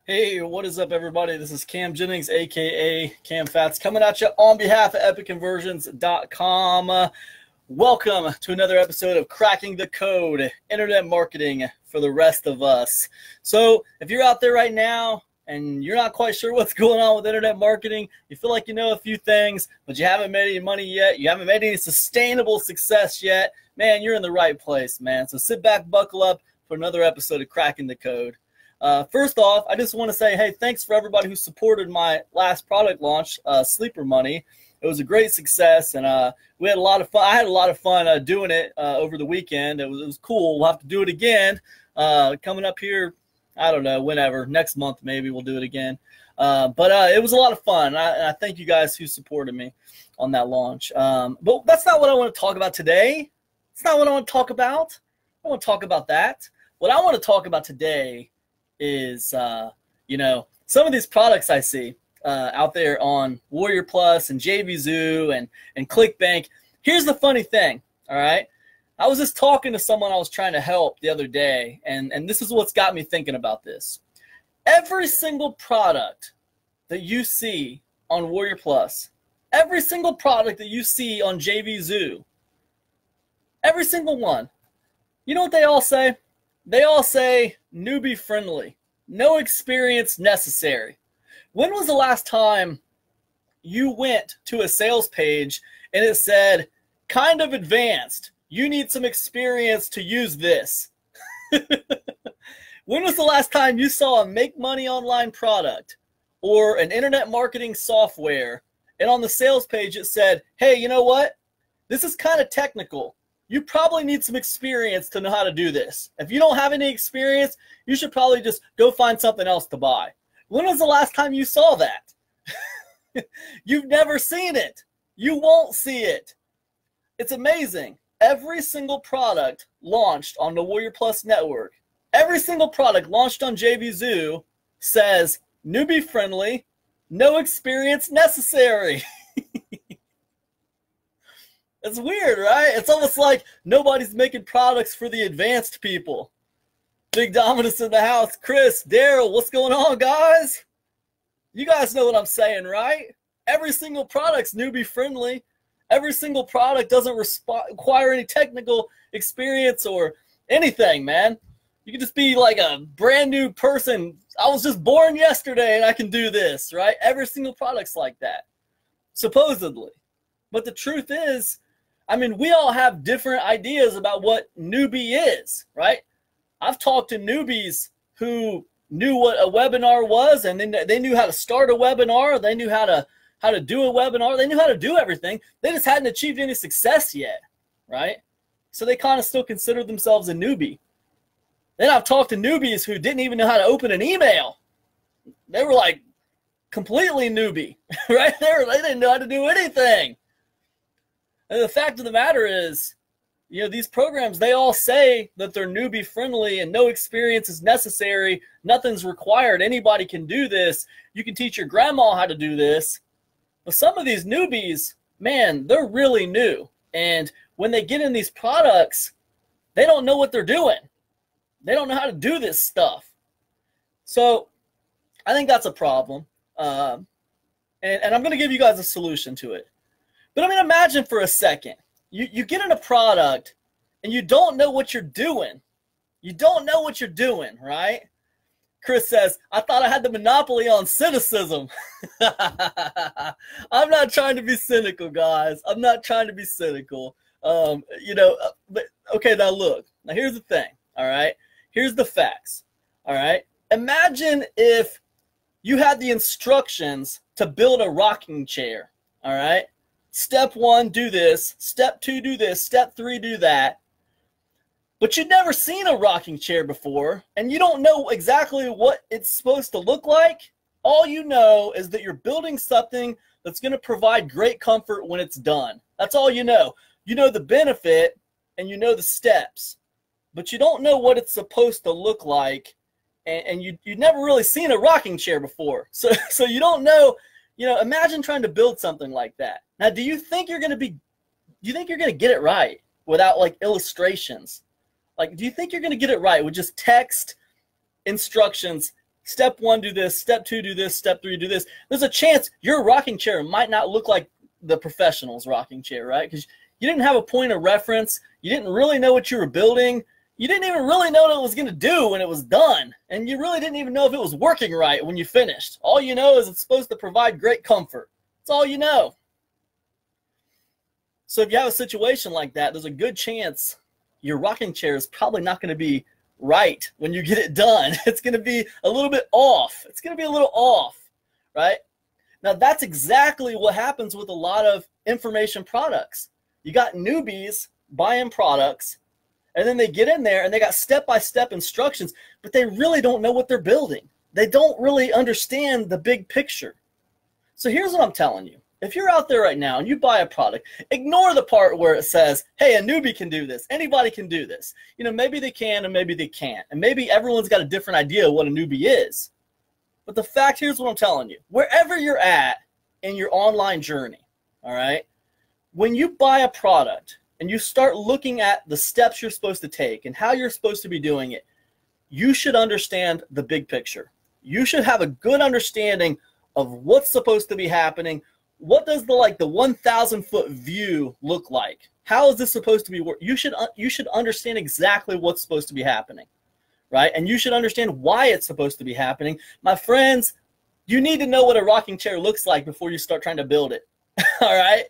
Hey, what is up, everybody? This is Cam Jennings, aka Cam Fats, coming at you on behalf of epicconversions.com. Welcome to another episode of Cracking the Code, Internet Marketing for the Rest of Us. So, if you're out there right now and you're not quite sure what's going on with internet marketing, you feel like you know a few things, but you haven't made any money yet, you haven't made any sustainable success yet, man, you're in the right place, man. So sit back, buckle up for another episode of Cracking the Code. First off, I just want to say, hey, thanks for everybody who supported my last product launch, Sleeper Money. It was a great success, and we had a lot of fun. I had a lot of fun doing it over the weekend. It was cool. We'll have to do it again coming up here. I don't know, whenever. Next month, maybe we'll do it again. But it was a lot of fun, and I thank you guys who supported me on that launch. But that's not what I want to talk about today. It's not what I want to talk about. I want to talk about that. What I want to talk about today is, some of these products I see out there on Warrior Plus and JVZoo and ClickBank. Here's the funny thing, all right? I was just talking to someone I was trying to help the other day, and this is what's got me thinking about this. Every single product that you see on Warrior Plus, every single product that you see on JVZoo, every single one, you know what they all say? They all say newbie friendly, no experience necessary. When was the last time you went to a sales page and it said, kind of advanced, you need some experience to use this? When was the last time you saw a make money online product or an internet marketing software and on the sales page it said, hey, you know what? This is kind of technical. You probably need some experience to know how to do this. If you don't have any experience, you should probably just go find something else to buy. When was the last time you saw that? You've never seen it. You won't see it. It's amazing. Every single product launched on the Warrior Plus network, every single product launched on JVZoo says newbie friendly, no experience necessary. It's weird, right? It's almost like nobody's making products for the advanced people. Big Dominus in the house. Chris, Daryl, what's going on, guys? You guys know what I'm saying, right? Every single product's newbie friendly. Every single product doesn't require any technical experience or anything, man. You can just be like a brand new person. I was just born yesterday and I can do this, right? Every single product's like that, supposedly. But the truth is, I mean, we all have different ideas about what newbie is, right? I've talked to newbies who knew what a webinar was, and then they knew how to start a webinar. They knew how to do a webinar. They knew how to do everything. They just hadn't achieved any success yet, right? So they kind of still consider themselves a newbie. Then I've talked to newbies who didn't even know how to open an email. They were like completely newbie, right? They didn't know how to do anything. And the fact of the matter is, these programs, they all say that they're newbie friendly and no experience is necessary. Nothing's required. Anybody can do this. You can teach your grandma how to do this. But some of these newbies, man, they're really new. And when they get in these products, they don't know what they're doing. They don't know how to do this stuff. So I think that's a problem. And I'm going to give you guys a solution to it. But I mean, imagine for a second, you get in a product and you don't know what you're doing. You don't know what you're doing, right? Chris says, I thought I had the monopoly on cynicism. I'm not trying to be cynical, guys. I'm not trying to be cynical. But okay, now look. Now here's the thing, all right? Here's the facts, all right? Imagine if you had the instructions to build a rocking chair, all right? Step 1, do this. Step 2, do this. Step 3, do that. But you've never seen a rocking chair before, and you don't know exactly what it's supposed to look like. All you know is that you're building something that's going to provide great comfort when it's done. That's all you know. You know the benefit, and you know the steps. But you don't know what it's supposed to look like, and you've never really seen a rocking chair before. So you don't know. Imagine trying to build something like that. Now, do you think you're going to get it right without like illustrations? Like, do you think you're going to get it right with just text, instructions, Step 1, do this. Step 2, do this. Step 3, do this. There's a chance your rocking chair might not look like the professional's rocking chair, right? Because you didn't have a point of reference. You didn't really know what you were building. You didn't even really know what it was going to do when it was done. And you really didn't even know if it was working right when you finished. All you know is it's supposed to provide great comfort. That's all you know. So if you have a situation like that, there's a good chance your rocking chair is probably not going to be right when you get it done. It's going to be a little bit off. It's going to be a little off, right? Now, that's exactly what happens with a lot of information products. You got newbies buying products, and then they get in there and they got step-by-step instructions, but they really don't know what they're building. They don't really understand the big picture. So here's what I'm telling you. If you're out there right now and you buy a product, ignore the part where it says, hey, a newbie can do this. Anybody can do this. You know, maybe they can and maybe they can't. And maybe everyone's got a different idea of what a newbie is. But the fact, here's what I'm telling you. Wherever you're at in your online journey, all right, when you buy a product and you start looking at the steps you're supposed to take and how you're supposed to be doing it, you should understand the big picture. You should have a good understanding of what's supposed to be happening. What does the 1,000-foot view look like? How is this supposed to be work? You should understand exactly what's supposed to be happening, right? And you should understand why it's supposed to be happening. My friends, you need to know what a rocking chair looks like before you start trying to build it. All right?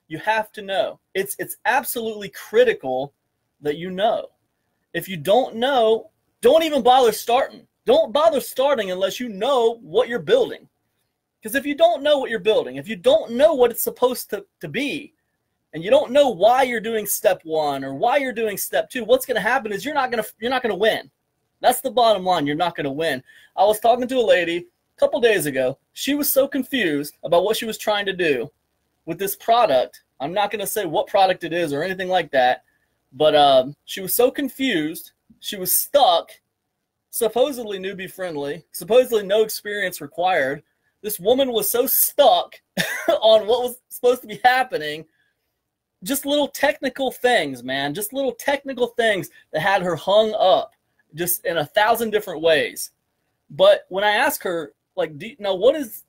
You have to know. It's absolutely critical that you know. If you don't know, don't even bother starting. Don't bother starting unless you know what you're building. Because if you don't know what you're building, if you don't know what it's supposed to be, and you don't know why you're doing step 1 or why you're doing step 2, what's going to happen is you're not going to win. That's the bottom line. You're not going to win. I was talking to a lady a couple days ago. She was so confused about what she was trying to do with this product. I'm not going to say what product it is or anything like that, but she was so confused. She was stuck, supposedly newbie friendly, supposedly no experience required. This woman was so stuck on what was supposed to be happening. Just little technical things, man. Just little technical things that had her hung up just in 1,000 different ways. But when I asked her, what is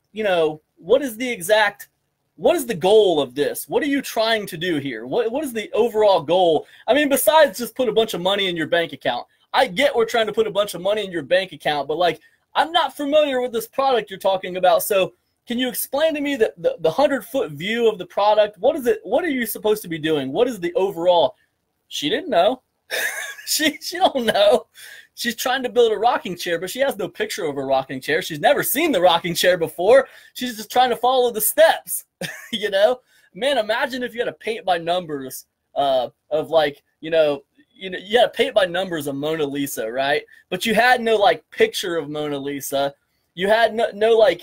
the goal of this? What are you trying to do here? What is the overall goal? I mean, besides just put a bunch of money in your bank account. I get we're trying to put a bunch of money in your bank account, but I'm not familiar with this product you're talking about. So can you explain to me the 100-foot view of the product? What is it? What are you supposed to be doing? What is the overall? She didn't know. she don't know. She's trying to build a rocking chair, but she has no picture of a rocking chair. She's never seen the rocking chair before. She's just trying to follow the steps. You know, man, imagine if you had to paint by numbers you had to paint by numbers of Mona Lisa, right? But you had no picture of Mona Lisa. You had no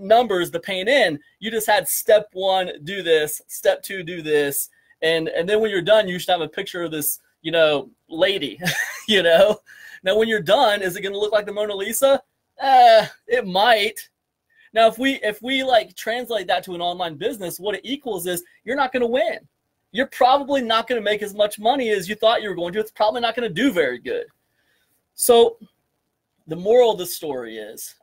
numbers to paint in. You just had step 1, do this, step 2, do this, and then when you're done, you should have a picture of this, lady. Now when you're done, is it going to look like the Mona Lisa? It might. Now if we translate that to an online business, what it equals is you're not going to win. You're probably not going to make as much money as you thought you were going to. It's probably not going to do very good. So the moral of the story is,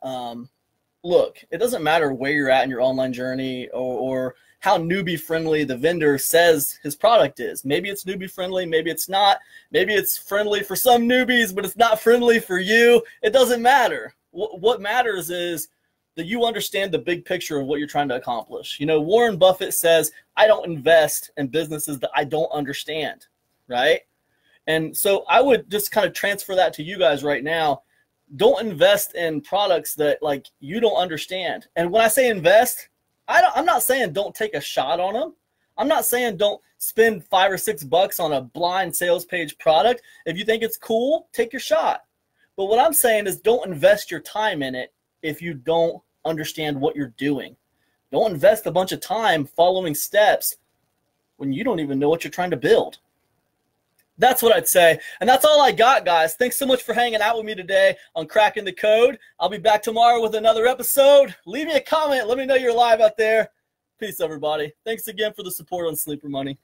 look, it doesn't matter where you're at in your online journey or how newbie friendly the vendor says his product is. Maybe it's newbie friendly, maybe it's not. Maybe it's friendly for some newbies, but it's not friendly for you. It doesn't matter. What matters is that you understand the big picture of what you're trying to accomplish. Warren Buffett says, I don't invest in businesses that I don't understand, right? And so I would just kind of transfer that to you guys right now. Don't invest in products that you don't understand. And when I say invest, I'm not saying don't take a shot on them. I'm not saying don't spend $5 or $6 on a blind sales page product. If you think it's cool, take your shot. But what I'm saying is don't invest your time in it if you don't understand what you're doing. Don't invest a bunch of time following steps when you don't even know what you're trying to build. That's what I'd say. And that's all I got, guys. Thanks so much for hanging out with me today on Cracking the Code. I'll be back tomorrow with another episode. Leave me a comment. Let me know you're live out there. Peace, everybody. Thanks again for the support on Sleeper Money.